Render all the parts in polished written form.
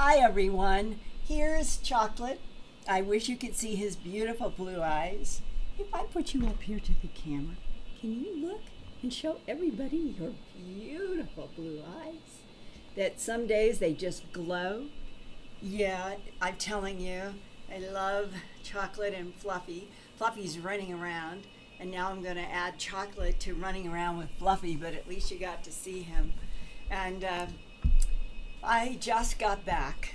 Hi everyone, here's Chocolate. I wish you could see his beautiful blue eyes. If I put you up here to the camera, can you look and show everybody your beautiful blue eyes? That some days they just glow. Yeah, I'm telling you, I love Chocolate and Fluffy. Fluffy's running around, and now I'm going to add Chocolate to running around with Fluffy, but at least you got to see him. And I just got back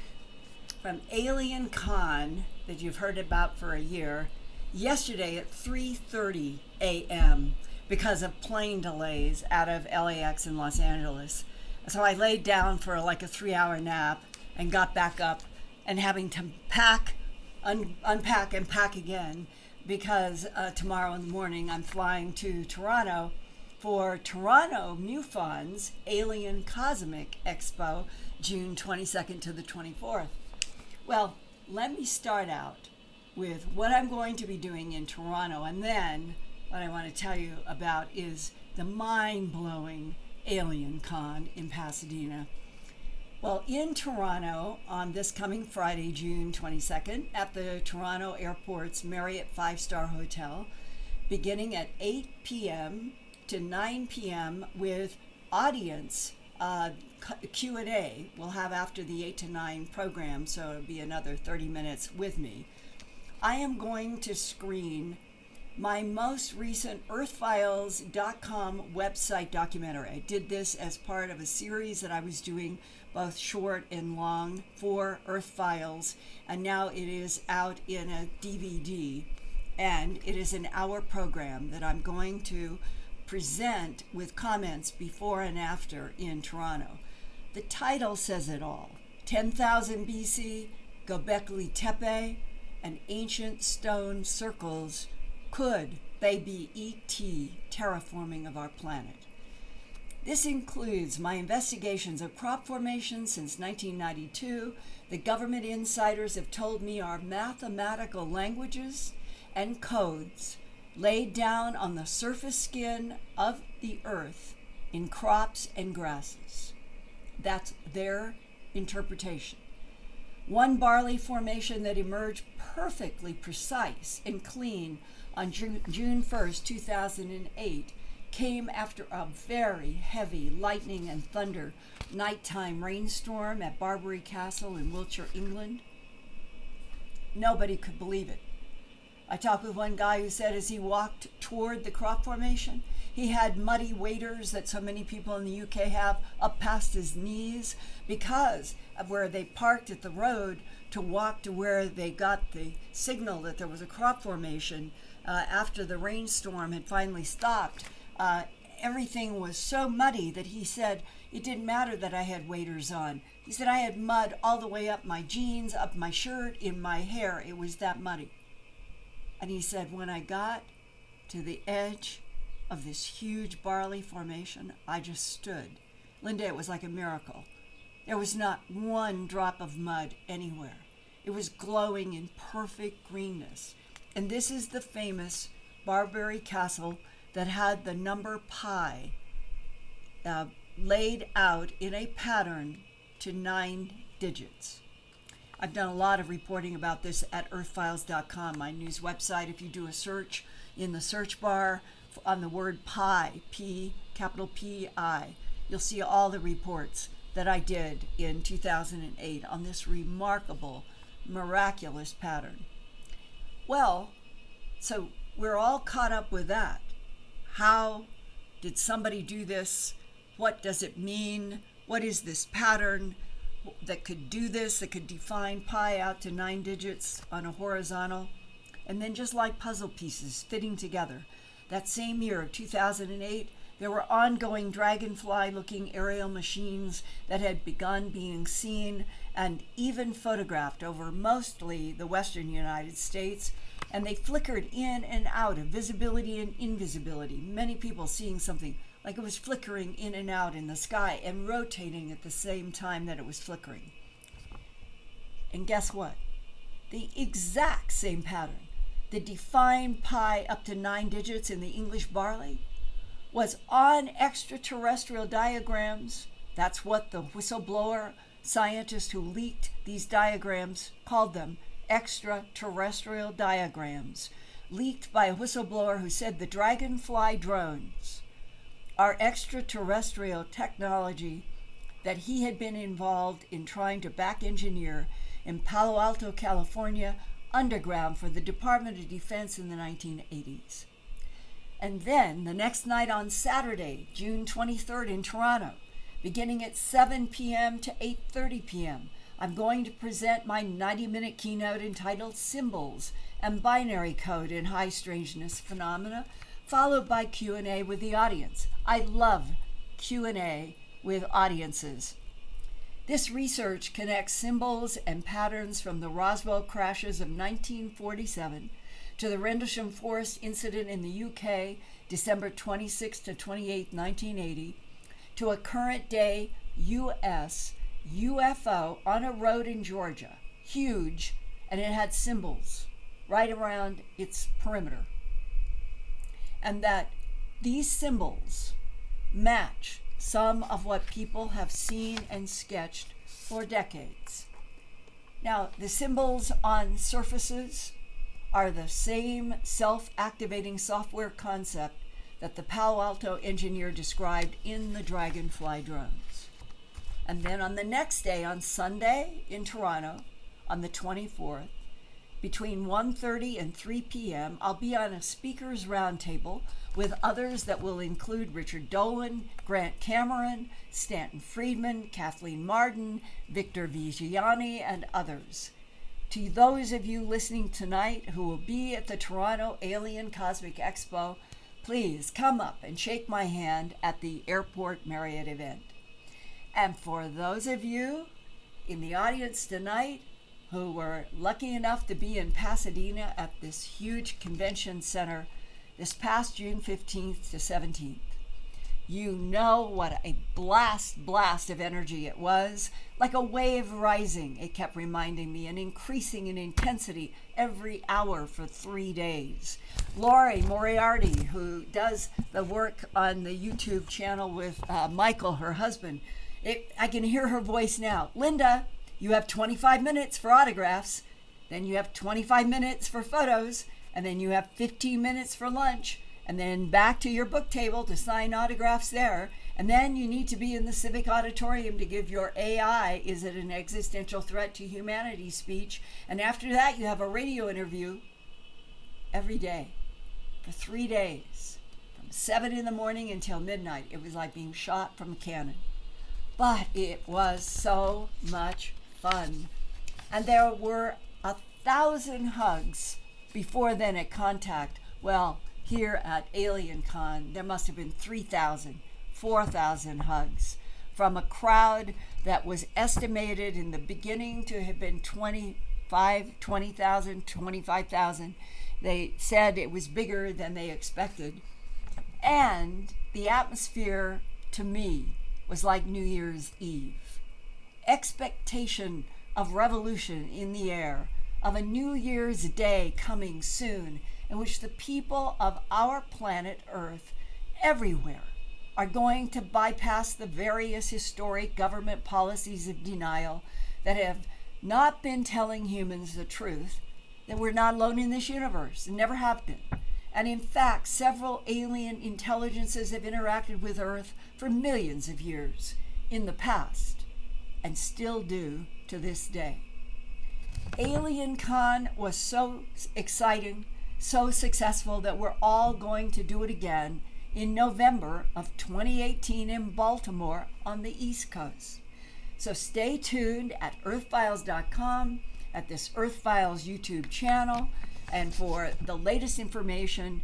from AlienCon that you've heard about for a year yesterday at 3:30 a.m. because of plane delays out of LAX and Los Angeles. So I laid down for like a 3-hour nap and got back up and having to pack, unpack and pack again because tomorrow in the morning I'm flying to Toronto for Toronto MUFON's Alien Cosmic Expo, June 22nd to the 24th. Well, let me start out with what I'm going to be doing in Toronto, and then what I want to tell you about is the mind-blowing AlienCon in Pasadena. Well, in Toronto on this coming Friday, June 22nd, at the Toronto Airport's Marriott 5-star Hotel, beginning at 8 p.m. to 9 p.m. with audience Q&A we'll have after the 8 to 9 program, so it'll be another 30 minutes with me. I am going to screen my most recent Earthfiles.com website documentary. I did this as part of a series that I was doing, both short and long, for Earthfiles, and now it is out in a DVD, and it is an hour program that I'm going to present with comments before and after in Toronto. The title says it all. 10,000 BC, Göbekli Tepe, and ancient stone circles. Could they be ET terraforming of our planet? This includes my investigations of crop formation since 1992. The government insiders have told me our mathematical languages and codes laid down on the surface skin of the earth in crops and grasses. That's their interpretation. One barley formation that emerged perfectly precise and clean on June 1st, 2008, came after a very heavy lightning and thunder nighttime rainstorm at Barbary Castle in Wiltshire, England. Nobody could believe it. I talked with one guy who said as he walked toward the crop formation, he had muddy waders that so many people in the UK have up past his knees because of where they parked at the road to walk to where they got the signal that there was a crop formation after the rainstorm had finally stopped. Everything was so muddy that he said it didn't matter that I had waders on. He said I had mud all the way up my jeans, up my shirt, in my hair. It was that muddy. And he said, when I got to the edge of this huge barley formation, I just stood. Linda, it was like a miracle. There was not one drop of mud anywhere. It was glowing in perfect greenness. And this is the famous Barbary Castle that had the number pi laid out in a pattern to 9 digits. I've done a lot of reporting about this at earthfiles.com, my news website. If you do a search in the search bar on the word pi, P, capital P-I, you'll see all the reports that I did in 2008 on this remarkable, miraculous pattern. Well, so we're all caught up with that. How did somebody do this? What does it mean? What is this pattern that could do this, that could define pi out to 9 digits on a horizontal? And then just like puzzle pieces fitting together, that same year of 2008, there were ongoing dragonfly-looking aerial machines that had begun being seen and even photographed over mostly the western United States, and they flickered in and out of visibility and invisibility. Many people seeing something like it was flickering in and out in the sky and rotating at the same time that it was flickering. And guess what? The exact same pattern that defined pi up to 9 digits in the English barley was on extraterrestrial diagrams. That's what the whistleblower scientist who leaked these diagrams called them extraterrestrial diagrams, leaked by a whistleblower who said the Dragonfly drones are extraterrestrial technology that he had been involved in trying to back engineer in Palo Alto, California, underground for the Department of Defense in the 1980s. And then the next night on Saturday, June 23rd in Toronto, beginning at 7 p.m. to 8:30 p.m., I'm going to present my 90-minute keynote entitled Symbols and Binary Code in High Strangeness Phenomena, followed by Q&A with the audience. I love Q&A with audiences. This research connects symbols and patterns from the Roswell crashes of 1947 to the Rendlesham Forest incident in the UK, December 26 to 28, 1980, to a current day U.S. UFO on a road in Georgia, huge, and it had symbols right around its perimeter. And that these symbols match some of what people have seen and sketched for decades. Now, the symbols on surfaces are the same self-activating software concept that the Palo Alto engineer described in the Dragonfly drones. And then on the next day, on Sunday in Toronto, on the 24th, between 1:30 and 3 p.m., I'll be on a speakers roundtable with others that will include Richard Dolan, Grant Cameron, Stanton Friedman, Kathleen Martin, Victor Vigiani, and others. To those of you listening tonight who will be at the Toronto Alien Cosmic Expo, please come up and shake my hand at the Airport Marriott event. And for those of you in the audience tonight who were lucky enough to be in Pasadena at this huge convention center this past June 15th to 17th, you know what a blast of energy it was, like a wave rising, it kept reminding me, and increasing in intensity every hour for 3 days. Laurie Moriarty, who does the work on the YouTube channel with Michael, her husband, I can hear her voice now. Linda, you have 25 minutes for autographs, then you have 25 minutes for photos, and then you have 15 minutes for lunch, and then back to your book table to sign autographs there, and then you need to be in the Civic Auditorium to give your AI, is it an existential threat to humanity speech, and after that you have a radio interview every day for 3 days, from 7 in the morning until midnight. It was like being shot from a cannon. But it was so much fun. And there were 1,000 hugs before then at Contact. Well, here at AlienCon, there must have been 3,000, 4,000 hugs from a crowd that was estimated in the beginning to have been 20,000, 25,000. They said it was bigger than they expected. And the atmosphere, to me, was like New Year's Eve. Expectation of revolution in the air, of a New Year's Day coming soon, in which the people of our planet Earth everywhere are going to bypass the various historic government policies of denial that have not been telling humans the truth, that we're not alone in this universe and never have been. And in fact, several alien intelligences have interacted with Earth for millions of years in the past, and still do to this day. AlienCon was so exciting, so successful, that we're all going to do it again in November of 2018 in Baltimore on the East Coast. So stay tuned at earthfiles.com, at this Earthfiles YouTube channel, and for the latest information.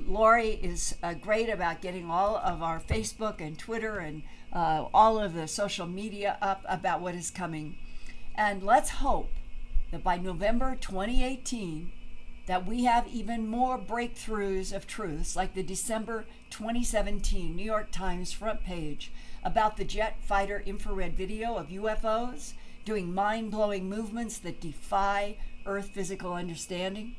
Laurie is great about getting all of our Facebook and Twitter and all of the social media up about what is coming. And let's hope that by November 2018, that we have even more breakthroughs of truths, like the December 2017 New York Times front page about the jet fighter infrared video of UFOs doing mind-blowing movements that defy Earth physical understanding.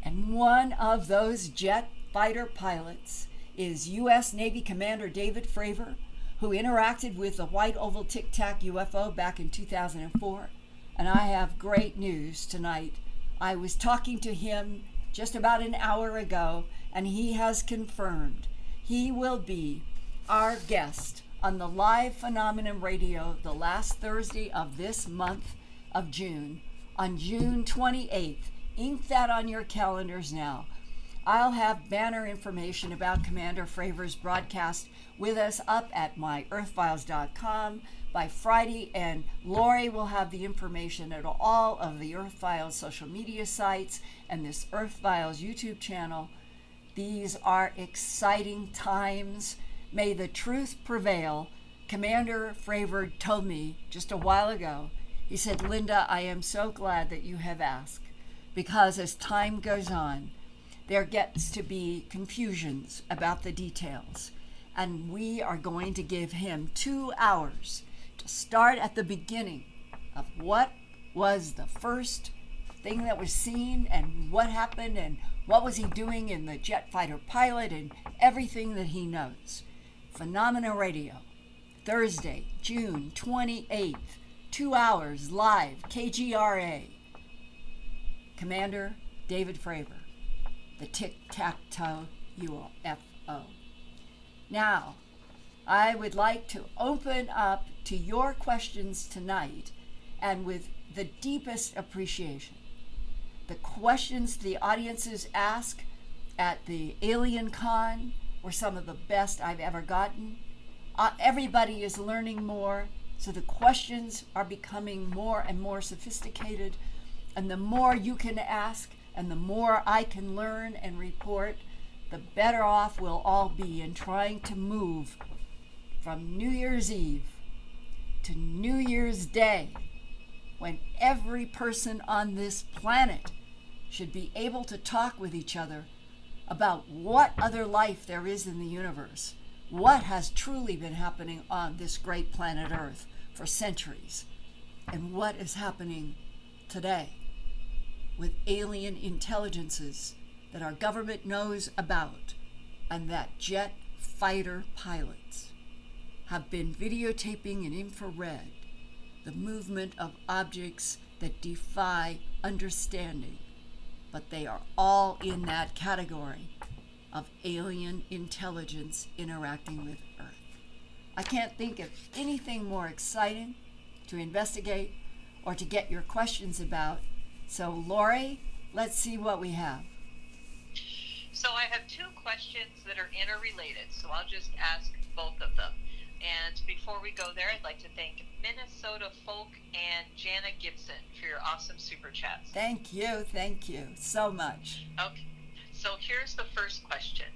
And one of those jet fighter pilots is U.S. Navy Commander David Fravor, who interacted with the white oval Tic Tac UFO back in 2004. And I have great news tonight. I was talking to him just about an hour ago, and he has confirmed he will be our guest on the Live Phenomenon Radio the last Thursday of this month of June, on June 28th. Ink that on your calendars now. I'll have banner information about Commander Fravor's broadcast with us up at myearthfiles.com by Friday, and Lori will have the information at all of the Earthfiles social media sites and this Earthfiles YouTube channel. These are exciting times. May the truth prevail. Commander Fravor told me just a while ago, he said, Linda, I am so glad that you have asked, because as time goes on, there gets to be confusions about the details. And we are going to give him 2 hours to start at the beginning of what was the first thing that was seen and what happened and what was he doing in the jet fighter pilot and everything that he knows. Phenomena Radio, Thursday, June 28th, 2 hours live, KGRA. Commander David Fravor, the Tic-Tac-Toe UFO. Now, I would like to open up to your questions tonight, and with the deepest appreciation. The questions the audiences ask at the AlienCon were some of the best I've ever gotten. Everybody is learning more, so the questions are becoming more and more sophisticated, and the more you can ask and the more I can learn and report, the better off we'll all be in trying to move from New Year's Eve to New Year's Day, when every person on this planet should be able to talk with each other about what other life there is in the universe, what has truly been happening on this great planet Earth for centuries, and what is happening today with alien intelligences that our government knows about, and that jet fighter pilots have been videotaping in infrared the movement of objects that defy understanding, but they are all in that category of alien intelligence interacting with Earth. I can't think of anything more exciting to investigate or to get your questions about. So, Lori, let's see what we have. So I have 2 questions that are interrelated, so I'll just ask both of them. And before we go there, I'd like to thank Minnesota Folk and Jana Gibson for your awesome super chats. Thank you so much. Okay, so here's the first question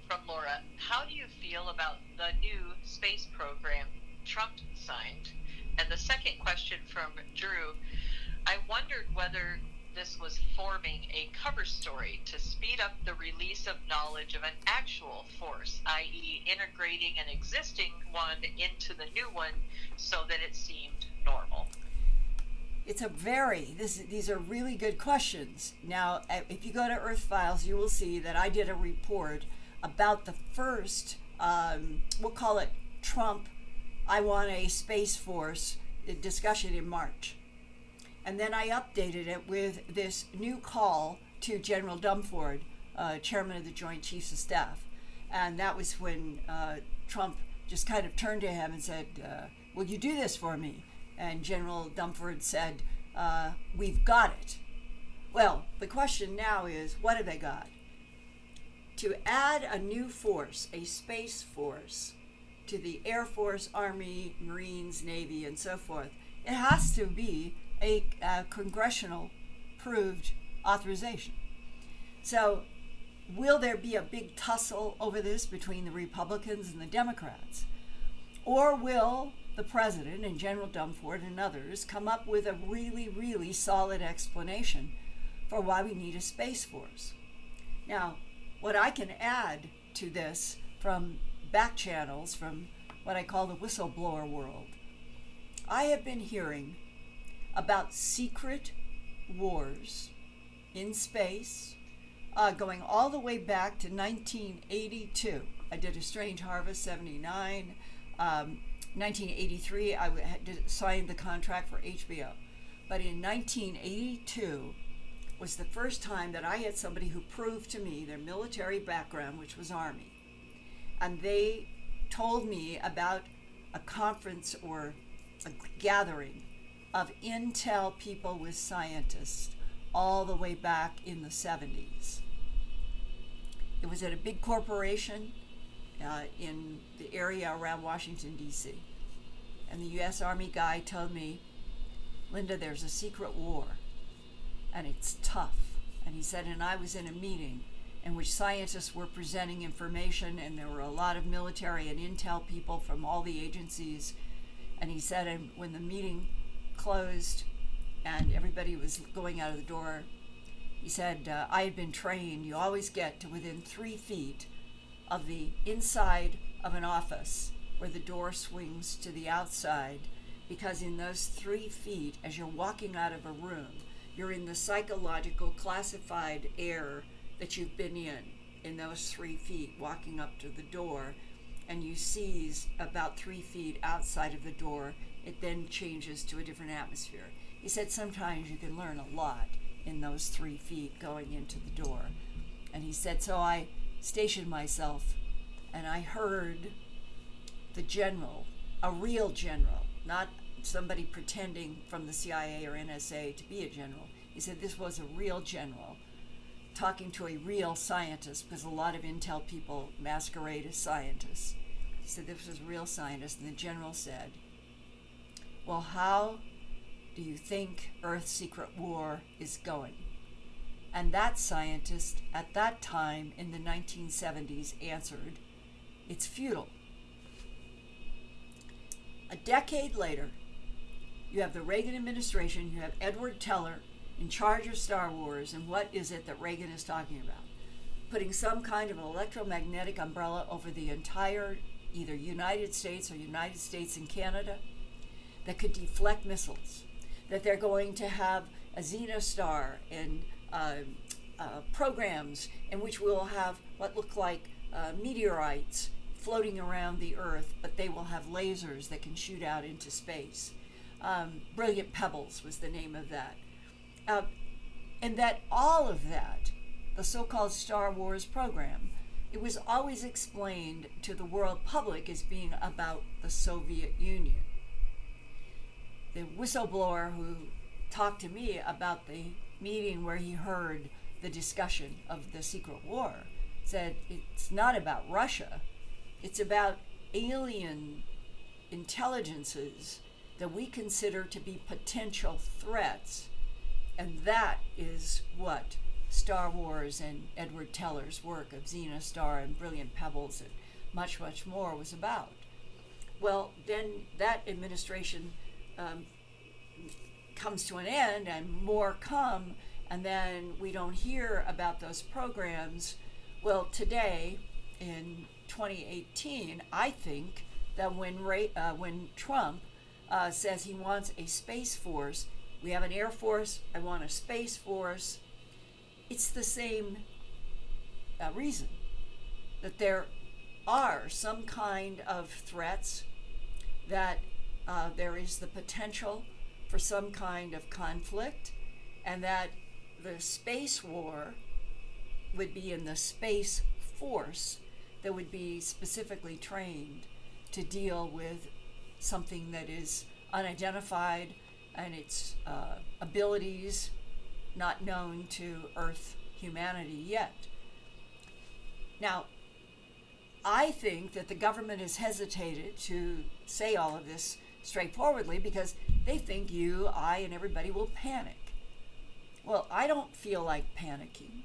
from Laura. How do you feel about the new space program Trump signed? And the second question from Drew, I wondered whether this was forming a cover story to speed up the release of knowledge of an actual force, i.e. integrating an existing one into the new one so that it seemed normal. These are really good questions. Now, if you go to Earthfiles, you will see that I did a report about the first, we'll call it Trump, I want a Space Force discussion in March. And then I updated it with this new call to General Dumford, chairman of the Joint Chiefs of Staff. And that was when Trump just kind of turned to him and said, will you do this for me? And General Dumford said, we've got it. Well, the question now is, what have they got? To add a new force, a space force, to the Air Force, Army, Marines, Navy, and so forth, it has to be a congressional approved authorization. So will there be a big tussle over this between the Republicans and the Democrats? Or will the president and General Dumford and others come up with a really, really solid explanation for why we need a Space Force? Now, what I can add to this from back channels, from what I call the whistleblower world, I have been hearing about secret wars in space, going all the way back to 1982. I did a Strange Harvest 79. 1983, I signed the contract for HBO. But in 1982 was the first time that I had somebody who proved to me their military background, which was Army. And they told me about a conference or a gathering of intel people with scientists all the way back in the 70s. It was at a big corporation in the area around Washington, D.C. And the U.S. Army guy told me, Linda, there's a secret war, and it's tough. And he said, and I was in a meeting in which scientists were presenting information, and there were a lot of military and intel people from all the agencies. And he said, and when the meeting closed and everybody was going out of the door, he said, I had been trained, you always get to within 3 feet of the inside of an office where the door swings to the outside, because in those 3 feet, as you're walking out of a room, you're in the psychological classified air that you've been in those 3 feet, walking up to the door, and you seize about 3 feet outside of the door. It then changes to a different atmosphere. He said sometimes you can learn a lot in those 3 feet going into the door. And he said, so I stationed myself, and I heard the general, a real general, not somebody pretending from the CIA or NSA to be a general. He said this was a real general talking to a real scientist, because a lot of intel people masquerade as scientists. He said this was a real scientist, and the general said, well, how do you think Earth's secret war is going? And that scientist at that time in the 1970s answered, it's futile. A decade later, you have the Reagan administration, you have Edward Teller in charge of Star Wars, and what is it that Reagan is talking about? Putting some kind of an electromagnetic umbrella over the entire either United States or United States and Canada that could deflect missiles, that they're going to have a xenostar and programs in which we'll have what look like meteorites floating around the Earth, but they will have lasers that can shoot out into space. Brilliant Pebbles was the name of that. And that all of that, the so-called Star Wars program, it was always explained to the world public as being about the Soviet Union. The whistleblower who talked to me about the meeting where he heard the discussion of the secret war said it's not about Russia, it's about alien intelligences that we consider to be potential threats. And that is what Star Wars and Edward Teller's work of Xenostar and Brilliant Pebbles and much, much more was about. Well, then that administration comes to an end and more come, and then we don't hear about those programs. Well, today in 2018, I think that when Trump says he wants a space force, we have an Air Force, I want a Space Force, it's the same reason, that there are some kind of threats, that there is the potential for some kind of conflict, and that the space war would be in the Space Force that would be specifically trained to deal with something that is unidentified and its abilities not known to Earth humanity yet. Now, I think that the government has hesitated to say all of this straightforwardly because they think you, I, and everybody will panic. Well, I don't feel like panicking.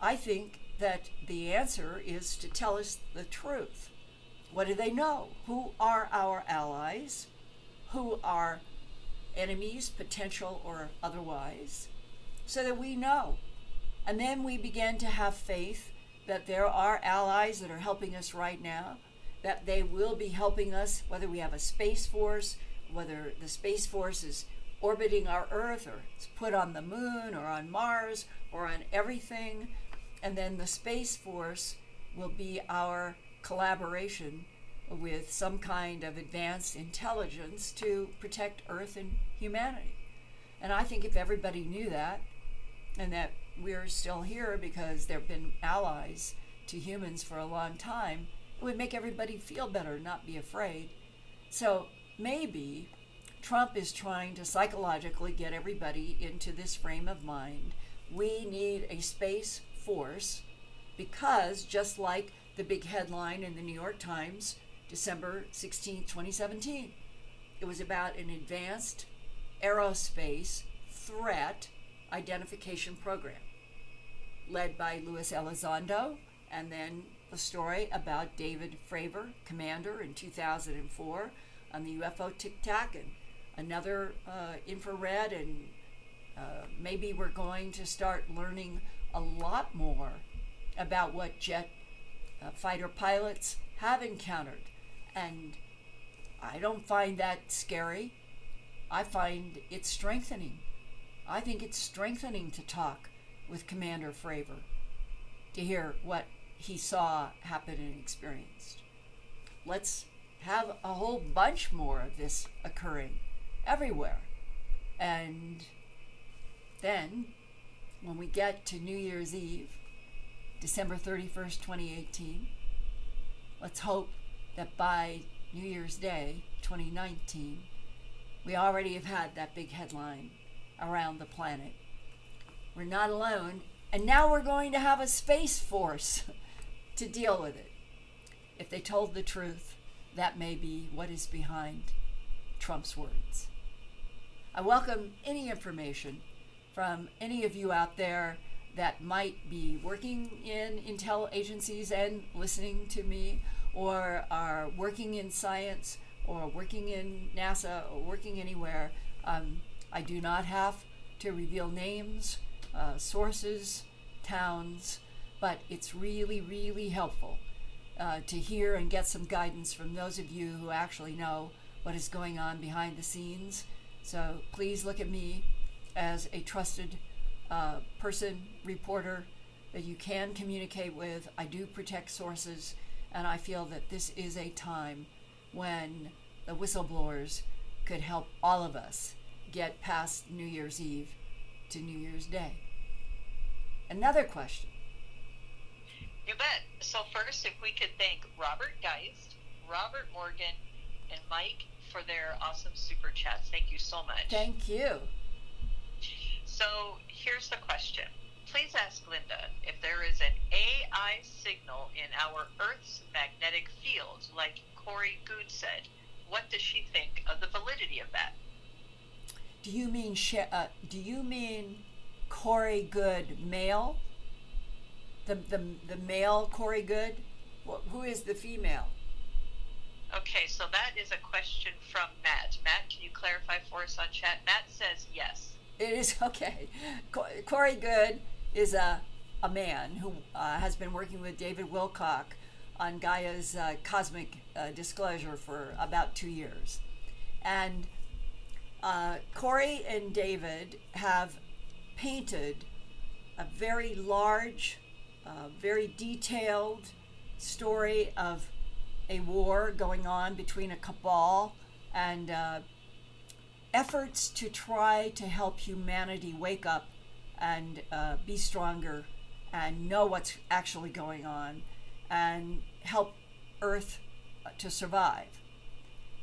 I think that the answer is to tell us the truth. What do they know? Who are our allies? Who are enemies, potential or otherwise? So that we know. And then we begin to have faith that there are allies that are helping us right now, that they will be helping us, whether we have a Space Force, whether the Space Force is orbiting our Earth or it's put on the moon or on Mars or on everything. And then the Space Force will be our collaboration with some kind of advanced intelligence to protect Earth and humanity. And I think if everybody knew that, and that we're still here because they've been allies to humans for a long time, it would make everybody feel better, not be afraid. So maybe Trump is trying to psychologically get everybody into this frame of mind. We need a space force because, just like the big headline in the New York Times, December 16, 2017, it was about an advanced aerospace threat identification program led by Luis Elizondo, and then a story about David Fravor, commander in 2004 on the UFO Tic Tac, and another infrared, and maybe we're going to start learning a lot more about what jet fighter pilots have encountered. And I don't find that scary. I find it strengthening. I think it's strengthening to talk with Commander Fravor, to hear what he saw happen and experienced. Let's have a whole bunch more of this occurring everywhere. And then when we get to New Year's Eve, December 31st, 2018, let's hope that by New Year's Day, 2019, we already have had that big headline around the planet. We're not alone, and now we're going to have a space force to deal with it. If they told the truth, that may be what is behind Trump's words. I welcome any information from any of you out there that might be working in intel agencies and listening to me, or are working in science, or working in NASA, or working anywhere. I do not have to reveal names, sources, towns, but it's really, really helpful to hear and get some guidance from those of you who actually know what is going on behind the scenes. So please look at me as a trusted person, reporter that you can communicate with. I do protect sources, and I feel that this is a time when the whistleblowers could help all of us get past New Year's Eve to New Year's Day. Another question. You bet. So first, if we could thank Robert Geist, Robert Morgan, and Mike for their awesome super chats. Thank you so much. Thank you. So here's the question. Please ask Linda if there is an AI signal in our Earth's magnetic field, like Corey Good said. What does she think of the validity of that? Do you mean Corey Good male? The male Corey Good? Who is the female? Okay, so that is a question from Matt. Matt, can you clarify for us on chat? Matt says yes. It is, okay. Corey Good is a man who has been working with David Wilcock on Gaia's cosmic disclosure for about 2 years. And Corey and David have painted a very large, very detailed story of a war going on between a cabal and efforts to try to help humanity wake up and be stronger and know what's actually going on and help Earth to survive.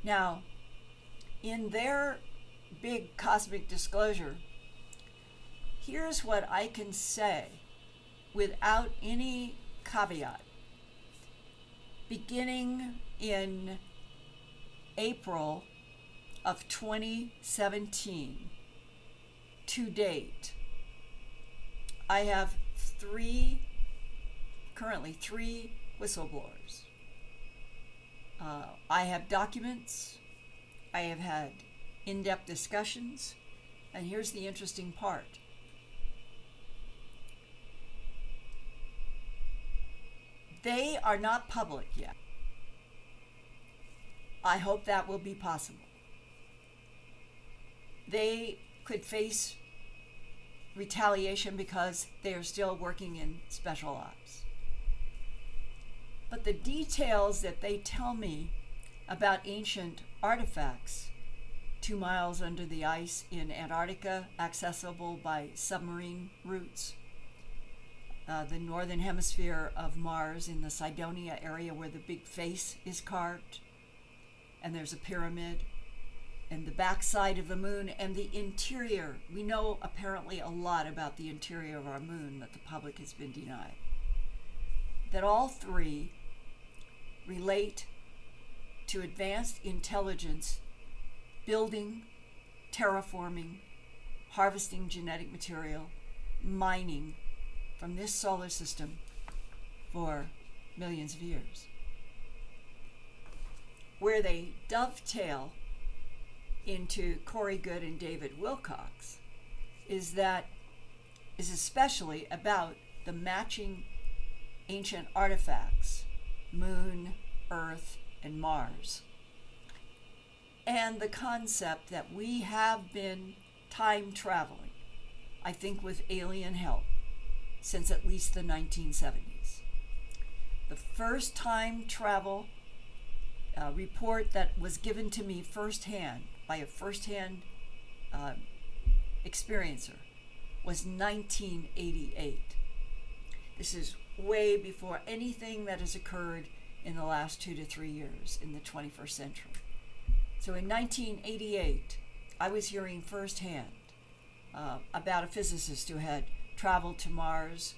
Now, in their big cosmic disclosure, here's what I can say without any caveat. Beginning in April of 2017 to date, I have currently three whistleblowers. I have documents, I have had in-depth discussions, and here's the interesting part. They are not public yet. I hope that will be possible. They could face retaliation because they are still working in special ops. But the details that they tell me about ancient artifacts 2 miles under the ice in Antarctica, accessible by submarine routes, the northern hemisphere of Mars in the Cydonia area where the big face is carved, and there's a pyramid, and the backside of the moon, and the interior. We know apparently a lot about the interior of our moon that the public has been denied. That all three relate to advanced intelligence, building, terraforming, harvesting genetic material, mining from this solar system for millions of years. Where they dovetail into Corey Goode and David Wilcox is especially about the matching ancient artifacts, Moon, Earth, and Mars, and the concept that we have been time traveling, I think with alien help, since at least the 1970s. The first time travel report that was given to me firsthand by a firsthand experiencer was 1988. This is way before anything that has occurred in the last 2 to 3 years in the 21st century. So in 1988, I was hearing firsthand about a physicist who had traveled to Mars,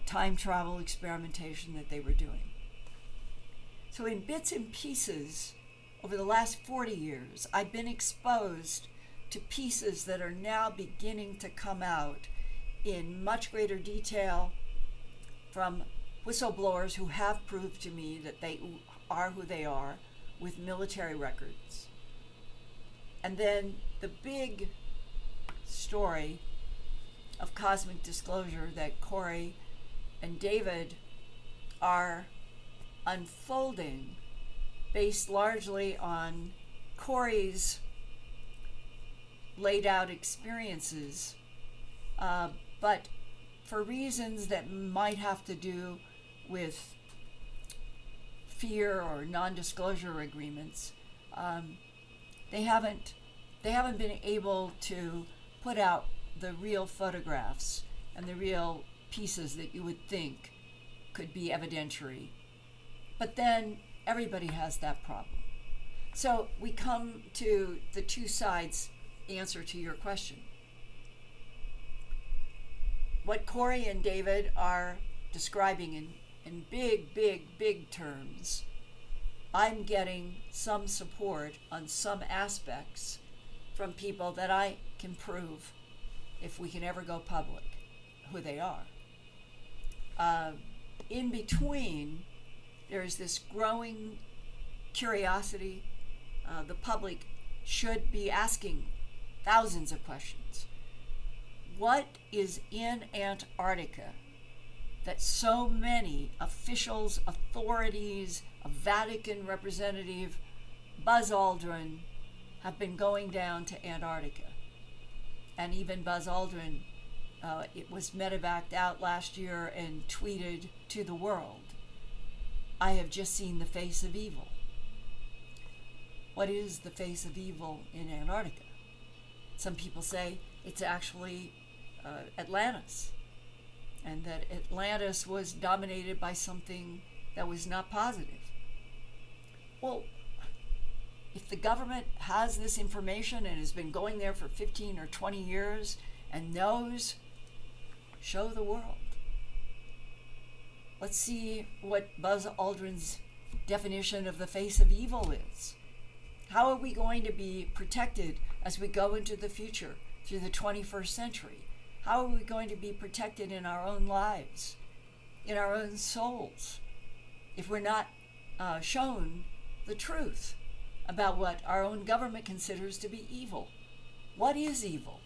time travel experimentation that they were doing. So in bits and pieces, over the last 40 years, I've been exposed to pieces that are now beginning to come out in much greater detail from whistleblowers who have proved to me that they are who they are with military records. And then the big story of cosmic disclosure that Corey and David are unfolding based largely on Corey's laid out experiences, but for reasons that might have to do with fear or non-disclosure agreements, they haven't been able to put out the real photographs and the real pieces that you would think could be evidentiary. But then everybody has that problem. So we come to the two sides answer to your question. What Corey and David are describing in big terms, I'm getting some support on some aspects from people that I can prove, if we can ever go public, who they are. In between, there's this growing curiosity. The public should be asking thousands of questions. What is in Antarctica that so many officials, authorities, a Vatican representative, Buzz Aldrin, have been going down to Antarctica? And even Buzz Aldrin, it was medevaced out last year and tweeted to the world, "I have just seen the face of evil." What is the face of evil in Antarctica? Some people say it's actually Atlantis, and that Atlantis was dominated by something that was not positive. Well, if the government has this information and has been going there for 15 or 20 years and knows, show the world. Let's see what Buzz Aldrin's definition of the face of evil is. How are we going to be protected as we go into the future through the 21st century? How are we going to be protected in our own lives, in our own souls, if we're not shown the truth about what our own government considers to be evil? What is evil?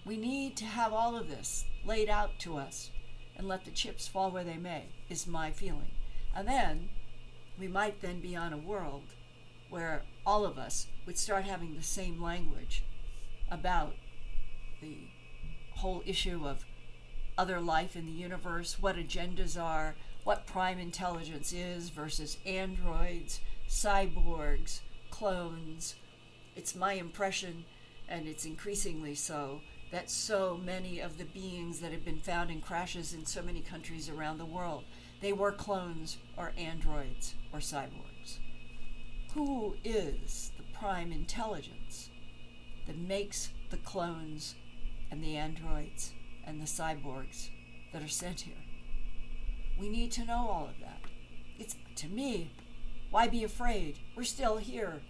We need to have all of this laid out to us and let the chips fall where they may, is my feeling. And then we might then be on a world where all of us would start having the same language about the whole issue of other life in the universe, what agendas are, what prime intelligence is versus androids, cyborgs, clones. It's my impression, and it's increasingly so, that so many of the beings that have been found in crashes in so many countries around the world, they were clones or androids or cyborgs. Who is the prime intelligence that makes the clones and the androids and the cyborgs that are sent here? We need to know all of that. It's, to me, why be afraid? We're still here.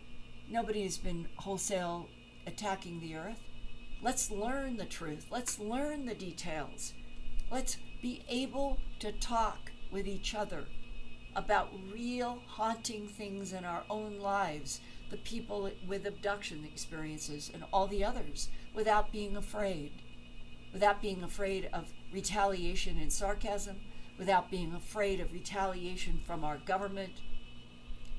Nobody has been wholesale attacking the earth. Let's learn the truth. Let's learn the details. Let's be able to talk with each other about real haunting things in our own lives, the people with abduction experiences and all the others, without being afraid of retaliation and sarcasm, without being afraid of retaliation from our government.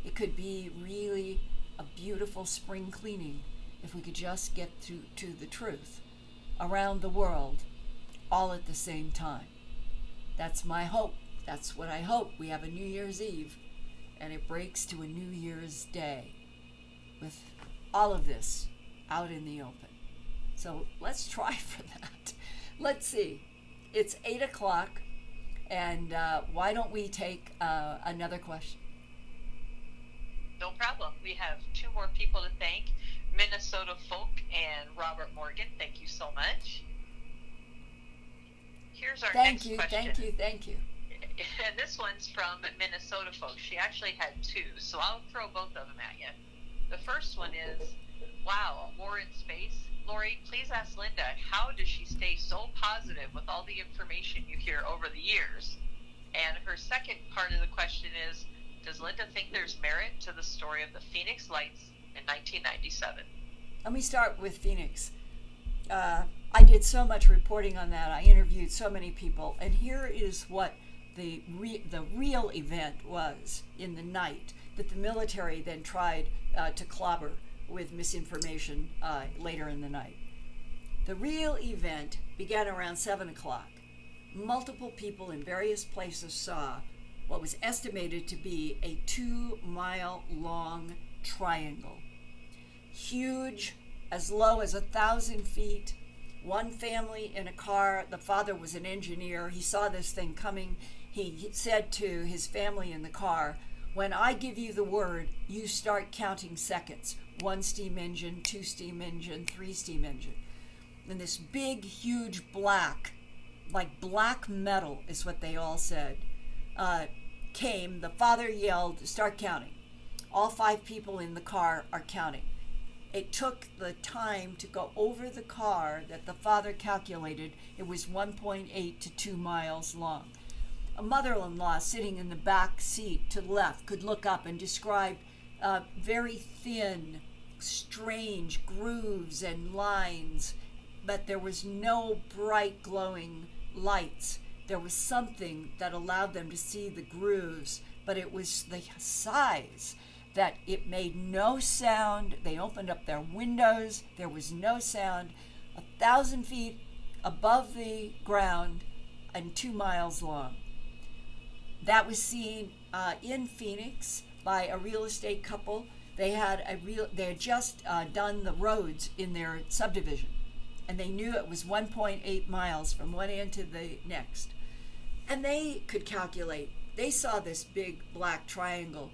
It could be really a beautiful spring cleaning if we could just get to the truth around the world all at the same time. That's my hope. That's what I hope. We have a New Year's Eve, and it breaks to a New Year's Day with all of this out in the open. So let's try for that. Let's see. It's 8 o'clock, and why don't we take another question? No problem. We have two more people to thank. Minnesota Folk and Robert Morgan. Thank you so much. Here's our next question. Thank you. And this one's from Minnesota Folk. She actually had two, so I'll throw both of them at you. The first one is, wow, a war in space. Lori, please ask Linda, how does she stay so positive with all the information you hear over the years? And her second part of the question is, does Linda think there's merit to the story of the Phoenix Lights in 1997? Let me start with Phoenix. I did so much reporting on that. I interviewed so many people, and here is what the real event was in the night that the military then tried to clobber with misinformation later in the night. The real event began around 7 o'clock. Multiple people in various places saw what was estimated to be a 2-mile long triangle. Huge, as low as 1,000 feet. One family in a car, the father was an engineer. He saw this thing coming. He said to his family in the car, when I give you the word, you start counting seconds. 1 steam engine, 2 steam engine, 3 steam engine. And this big, huge black, like black metal is what they all said, came. The father yelled, start counting. All 5 people in the car are counting. It took the time to go over the car that the father calculated. It was 1.8 to 2 miles long. A mother-in-law sitting in the back seat to the left could look up and describe very thin, strange grooves and lines, but there was no bright glowing lights. There was something that allowed them to see the grooves, but it was the size that it made no sound. They opened up their windows. There was no sound. 1,000 feet above the ground and 2 miles long. That was seen in Phoenix by a real estate couple. They had just done the roads in their subdivision, and they knew it was 1.8 miles from one end to the next. And they could calculate. They saw this big black triangle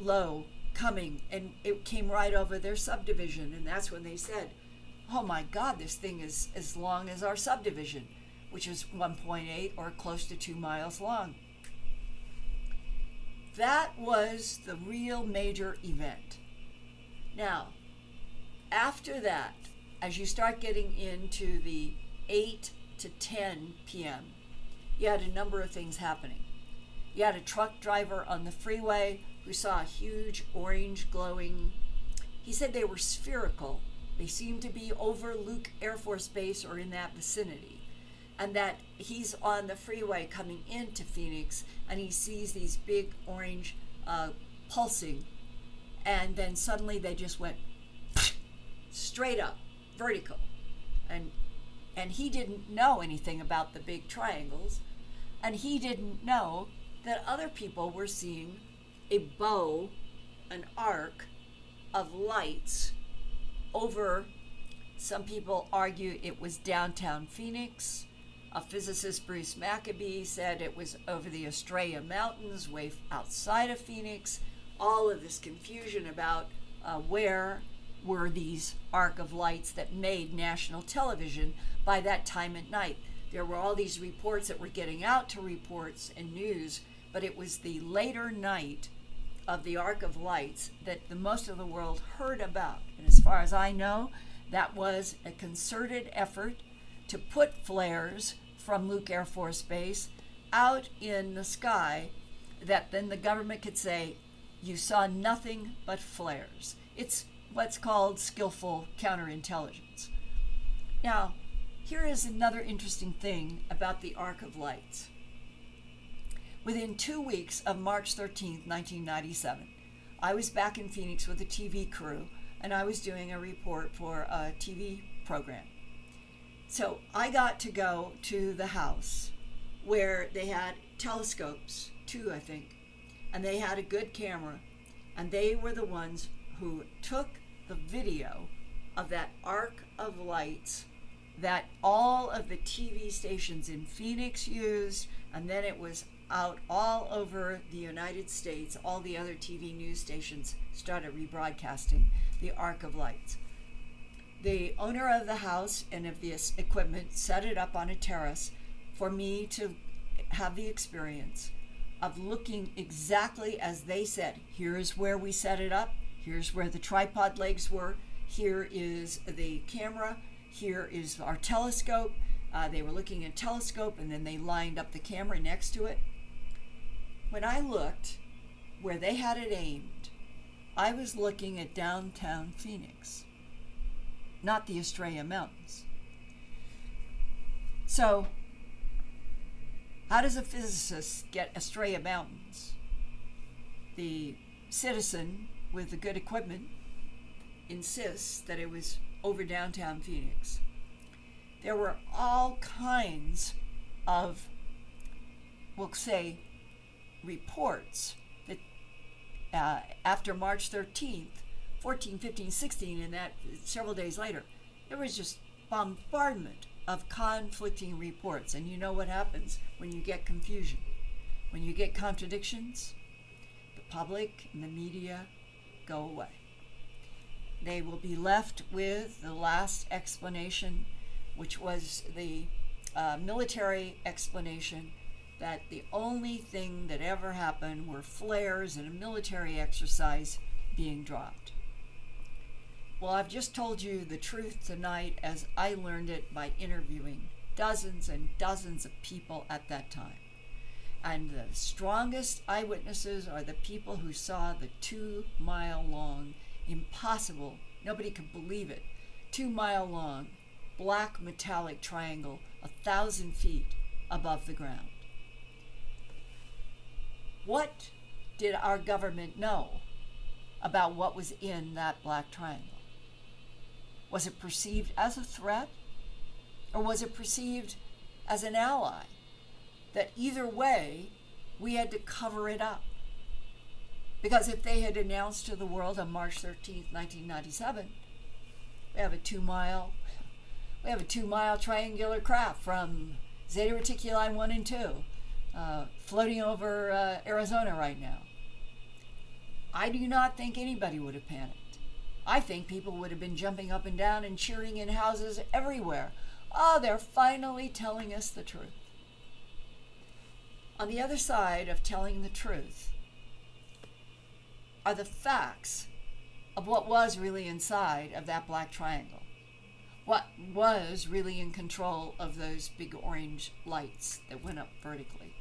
low coming, and it came right over their subdivision, and that's when they said, oh my God, this thing is as long as our subdivision, which is 1.8 or close to 2 miles long. That was the real major event. Now, after that, as you start getting into the 8 to 10 p.m., you had a number of things happening. You had a truck driver on the freeway who saw a huge orange glowing. He said they were spherical. They seemed to be over Luke Air Force Base or in that vicinity. And that he's on the freeway coming into Phoenix, and he sees these big orange pulsing, and then suddenly they just went straight up, vertical. And he didn't know anything about the big triangles, and he didn't know that other people were seeing a bow, an arc of lights over, some people argue it was downtown Phoenix. A physicist, Bruce Maccabee, said it was over the Estrella Mountains, way outside of Phoenix. All of this confusion about where were these arc of lights that made national television by that time at night. There were all these reports that were getting out to reports and news, but it was the later night of the arc of lights that the most of the world heard about. And as far as I know, that was a concerted effort to put flares from Luke Air Force Base out in the sky that then the government could say, you saw nothing but flares. It's what's called skillful counterintelligence. Now, here is another interesting thing about the arc of lights. Within 2 weeks of March 13th, 1997, I was back in Phoenix with a TV crew, and I was doing a report for a TV program. So I got to go to the house where they had telescopes, 2 I think, and they had a good camera, and they were the ones who took the video of that arc of lights that all of the TV stations in Phoenix used, and then it was out all over the United States. All the other TV news stations started rebroadcasting the arc of lights. The owner of the house and of this equipment set it up on a terrace for me to have the experience of looking exactly as they said. Here's where we set it up. Here's where the tripod legs were. Here is the camera. Here is our telescope. They were looking at telescope, and then they lined up the camera next to it. When I looked where they had it aimed, I was looking at downtown Phoenix, not the Estrella Mountains. So, how does a physicist get Estrella Mountains? The citizen with the good equipment insists that it was over downtown Phoenix. There were all kinds of, we'll say, reports that after March 13th, 14, 15, 16, and that several days later, there was just bombardment of conflicting reports. And you know what happens when you get confusion? When you get contradictions, the public and the media go away. They will be left with the last explanation, which was the military explanation that the only thing that ever happened were flares and a military exercise being dropped. Well, I've just told you the truth tonight as I learned it by interviewing dozens and dozens of people at that time. And the strongest eyewitnesses are the people who saw the 2-mile-long, impossible, nobody could believe it, 2-mile-long, black metallic triangle 1,000 feet above the ground. What did our government know about what was in that black triangle? Was it perceived as a threat, or was it perceived as an ally? That either way, we had to cover it up. Because if they had announced to the world on March 13th, 1997, we have a 2-mile triangular craft from Zeta Reticuli 1 and 2, floating over Arizona right now. I do not think anybody would have panicked. I think people would have been jumping up and down and cheering in houses everywhere. Oh, they're finally telling us the truth. On the other side of telling the truth are the facts of what was really inside of that black triangle. What was really in control of those big orange lights that went up vertically.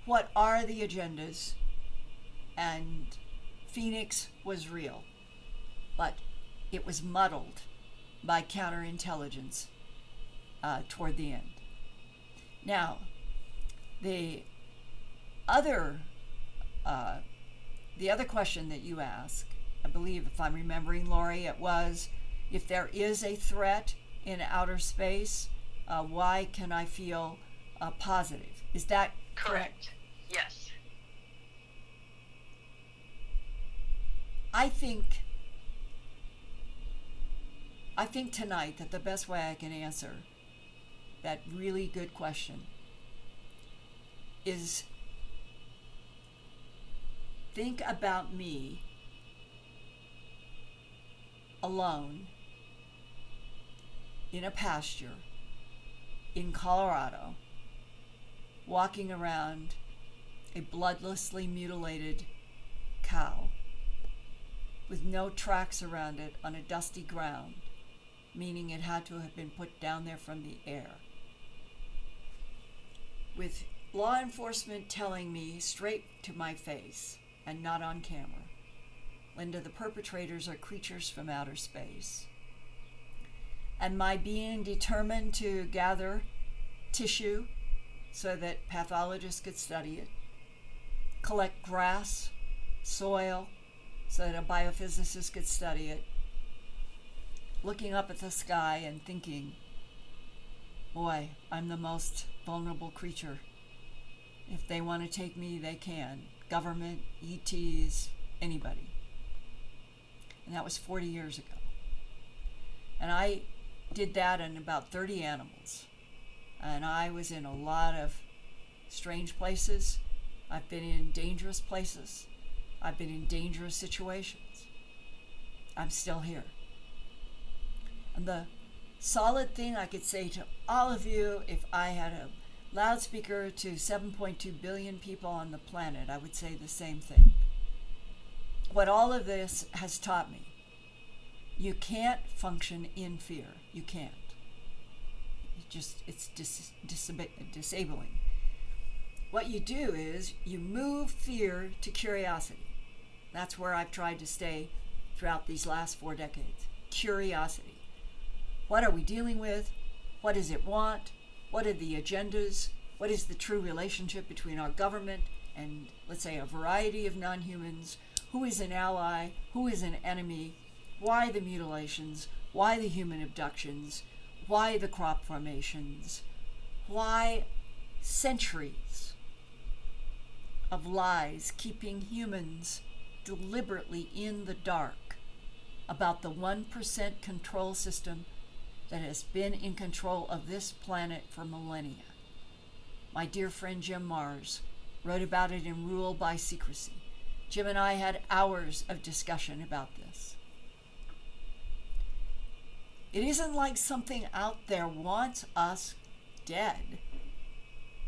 What are the agendas? And Phoenix was real, but it was muddled by counterintelligence toward the end. Now, the other question that you asked, I believe, if I'm remembering, Lori, it was, if there is a threat in outer space, why can I feel positive? Is that Correct. Yes. I think tonight that the best way I can answer that really good question is think about me alone in a pasture in Colorado, walking around a bloodlessly mutilated cow with no tracks around it on a dusty ground, meaning it had to have been put down there from the air. With law enforcement telling me straight to my face, and not on camera, Linda, the perpetrators are creatures from outer space. And my being determined to gather tissue so that pathologists could study it, collect grass, soil, so that a biophysicist could study it, looking up at the sky and thinking, boy, I'm the most vulnerable creature. If they want to take me, they can. Government, ETs, anybody. And that was 40 years ago. And I did that in about 30 animals. And I was in a lot of strange places. I've been in dangerous places. I've been in dangerous situations. I'm still here. And the solid thing I could say to all of you, if I had a loudspeaker to 7.2 billion people on the planet, I would say the same thing. What all of this has taught me, you can't function in fear. You can't. It's disabling. What you do is you move fear to curiosity. That's where I've tried to stay throughout these last 4 decades. Curiosity. What are we dealing with? What does it want? What are the agendas? What is the true relationship between our government and, let's say, a variety of non-humans? Who is an ally? Who is an enemy? Why the mutilations? Why the human abductions? Why the crop formations? Why centuries of lies keeping humans deliberately in the dark about the 1% control system that has been in control of this planet for millennia? My dear friend Jim Marrs wrote about it in Rule by Secrecy. Jim and I had hours of discussion about this. It isn't like something out there wants us dead.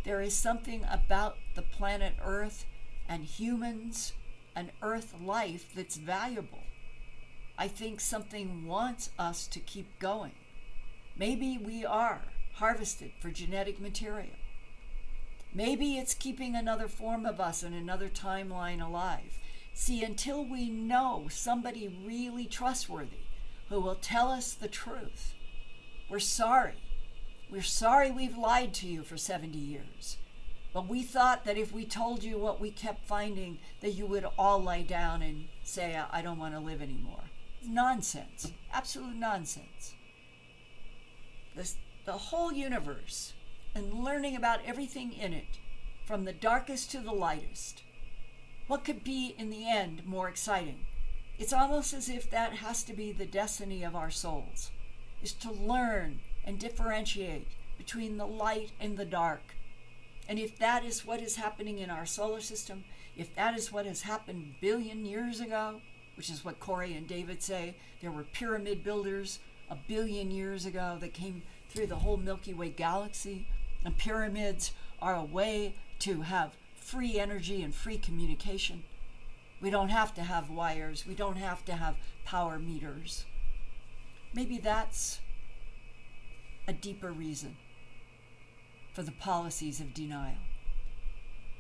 There is something about the planet Earth and humans and Earth life that's valuable. I think something wants us to keep going. Maybe we are harvested for genetic material. Maybe it's keeping another form of us in another timeline alive. See, until we know somebody really trustworthy who will tell us the truth, we're sorry. We're sorry we've lied to you for 70 years. But we thought that if we told you what we kept finding, that you would all lie down and say, I don't want to live anymore. Nonsense. Absolute nonsense. The whole universe, and learning about everything in it, from the darkest to the lightest, what could be in the end more exciting? It's almost as if that has to be the destiny of our souls, is to learn and differentiate between the light and the dark. And if that is what is happening in our solar system, if that is what has happened billion years ago, which is what Corey and David say, there were pyramid builders 1 billion years ago that came through the whole Milky Way galaxy, and pyramids are a way to have free energy and free communication. We don't have to have wires. We don't have to have power meters. Maybe that's a deeper reason for the policies of denial.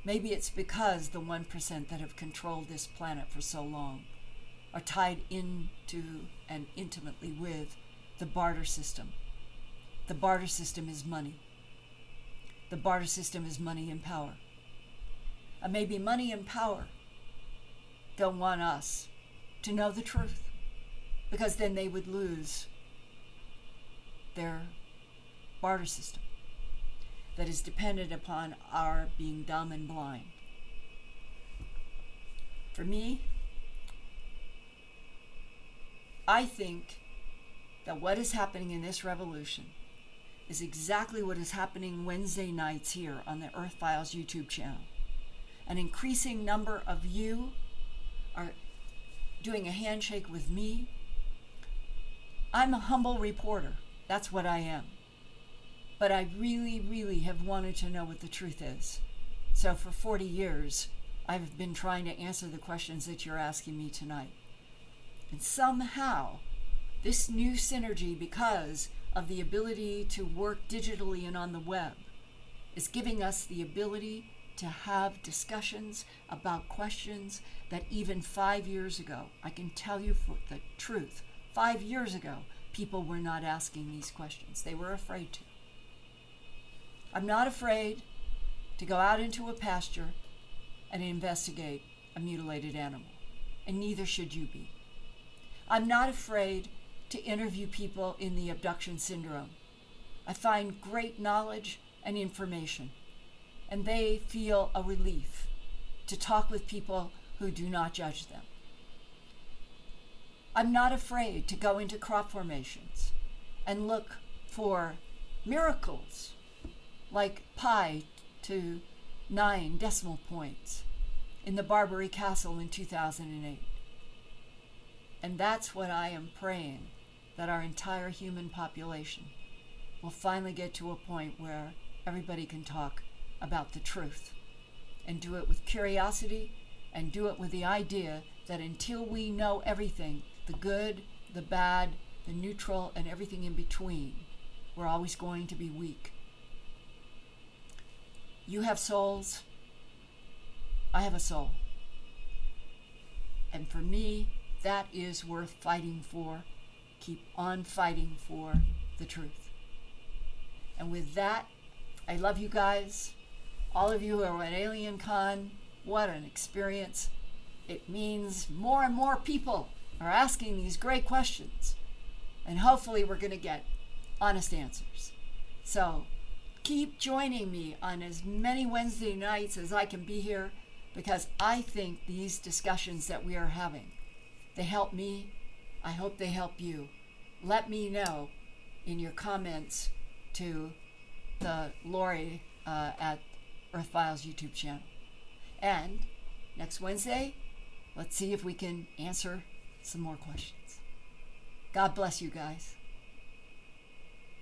Maybe it's because the 1% that have controlled this planet for so long are tied into and intimately with the barter system. The barter system is money. The barter system is money and power. And maybe money and power don't want us to know the truth, because then they would lose their barter system. that is dependent upon our being dumb and blind. For me, I think that what is happening in this revolution is exactly what is happening Wednesday nights here on the Earthfiles YouTube channel. An increasing number of you are doing a handshake with me. I'm a humble reporter. That's what I am. But I really, really have wanted to know what the truth is. So for 40 years, I've been trying to answer the questions that you're asking me tonight. And somehow, this new synergy, because of the ability to work digitally and on the web, is giving us the ability to have discussions about questions that even 5 years ago, I can tell you for the truth, 5 years ago, people were not asking these questions. They were afraid to. I'm not afraid to go out into a pasture and investigate a mutilated animal, and neither should you be. I'm not afraid to interview people in the abduction syndrome. I find great knowledge and information, and they feel a relief to talk with people who do not judge them. I'm not afraid to go into crop formations and look for miracles like pi to 9 decimal points in the Barbary Castle in 2008. And that's what I am praying, that our entire human population will finally get to a point where everybody can talk about the truth and do it with curiosity and do it with the idea that until we know everything, the good, the bad, the neutral, and everything in between, we're always going to be weak. You have souls. I have a soul. And for me, that is worth fighting for. Keep on fighting for the truth. And with that, I love you guys. All of you who are at AlienCon, what an experience. It means more and more people are asking these great questions. And hopefully we're going to get honest answers. So keep joining me on as many Wednesday nights as I can be here, because I think these discussions that we are having, they help me. I hope they help you. Let me know in your comments to the Lori at Earthfiles YouTube channel. And next Wednesday, let's see if we can answer some more questions. God bless you guys.